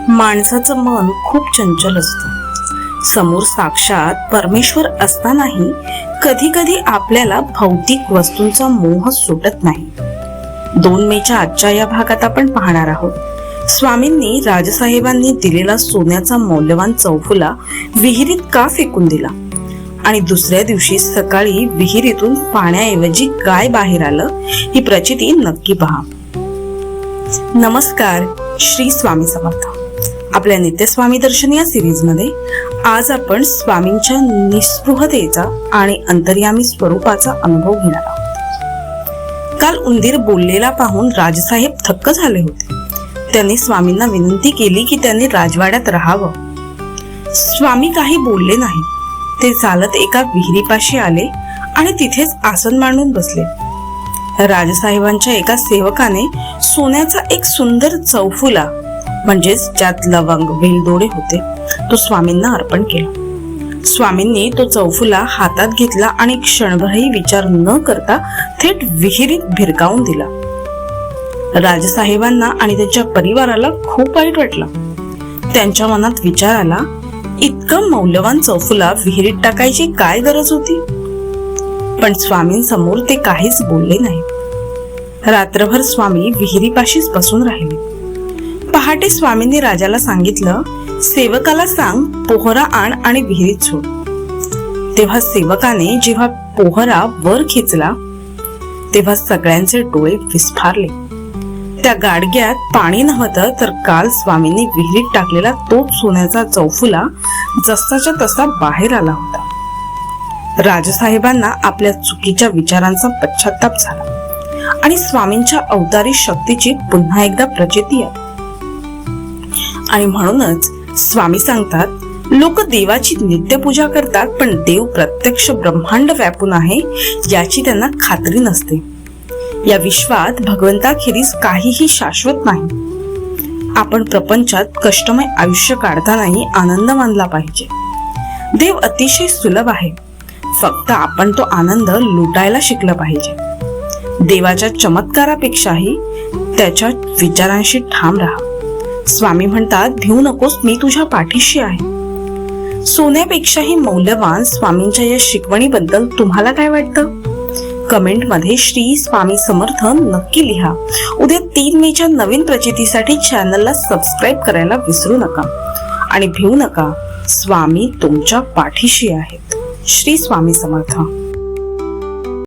माणसाचं मन खूप चंचल असतं. समोर साक्षात परमेश्वर असतानाही कधी कधी आपल्याला भौतिक वस्तूंचा मोह सुटत नाही. 2 मेच्या आजच्या या भागात आपण पाहणार आहोत, स्वामींनी राजसाहेबांनी दिलेला सोन्याचा मौल्यवान चौफुला विहिरीत का फेकून दिला आणि दुसऱ्या दिवशी सकाळी विहिरीतून पाण्याऐवजी काय बाहेर आलं, ही प्रचिती नक्की पहा. नमस्कार, श्री स्वामी समर्थ. आपल्या नित्यस्वामी दर्शन या सिरीज मध्ये आज आपण स्वामींच्या निस्पृहतेचा आणि अंतर्यामी स्वरूपाचा अनुभव घेणार आहोत. काल उंदीर बोललेला पाहून राजसाहेब थक्क झाले होते. त्यांनी स्वामींना विनंती केली की त्यांनी राजवाड्यात राहावं. स्वामी काही बोलले नाही. ते चालत एका विहिरीपाशी आले आणि तिथेच आसन मांडून बसले. राजसाहेबांच्या एका सेवकाने सोन्याचा एक सुंदर चौफुला, म्हणजेच ज्यात लवंग वेलदोडे होते, तो स्वामींना अर्पण केला. स्वामींनी तो चौफुला हातात घेतला आणि क्षणभरही विचार न करता थेट विहिरीत भिरकावून दिला. राजसाहेबांना आणि त्यांच्या परिवाराला खूप वाईट वाटलं. त्यांच्या मनात विचार आला, इतकं मौल्यवान चौफुला विहिरीत टाकायची काय गरज होती? पण स्वामींसमोर ते काहीच बोलले नाही. रात्रभर स्वामी विहिरीपाशीच बसून राहिले. पहाटे स्वामींनी राजाला सांगितलं, सेवकाला सांग पोहरा आण आणि विहिरीत सोड. तेव्हा सेवकाने जेव्हा पोहरा वर खेचला तेव्हा सगळ्यांचे डोळे विस्फारले. त्या गाडग्यात पाणी नव्हतं, तर काल स्वामींनी विहिरीत टाकलेला तोच सोन्याचा चौफुला जसाच्या तसा बाहेर आला होता. राजसाहेबांना आपल्या चुकीच्या विचारांचा पश्चाताप झाला आणि स्वामींच्या अवतारी शक्तीची पुन्हा एकदा प्रचिती आली. आणि म्हणूनच स्वामी सांगतात, लोक देवाची नित्यपूजा करतात, पण देव प्रत्यक्ष ब्रह्मांड व्यापून आहे याची त्यांना खात्री नसते. या विश्वात भगवंताखेरीज काहीही शाश्वत नाही. आपण प्रपंचात कष्टमय आयुष्य काढतानाही आनंद मानला पाहिजे. देव अतिशय सुलभ आहे, फक्त आपण तो आनंद लुटायला शिकला पाहिजे. देवाच्या चमत्कारापेक्षाही त्याच्या विचारांशी ठाम राहा. स्वामी म्हणतात, भिवू नकोस, मी तुझ्या पाठीशी आहे. सोन्यापेक्षाही मौल्यवान स्वामींच्या या शिकवणीबद्दल तुम्हाला काय वाटतं? कमेंट मध्ये श्री स्वामी समर्थ नक्की लिहा. उद्या 3 मेच्या नवीन प्रचितीसाठी चॅनलला सबस्क्राईब करायला विसरू नका आणि भिवू नका, स्वामी तुमच्या पाठीशी आहेत. श्री स्वामी समर्थ.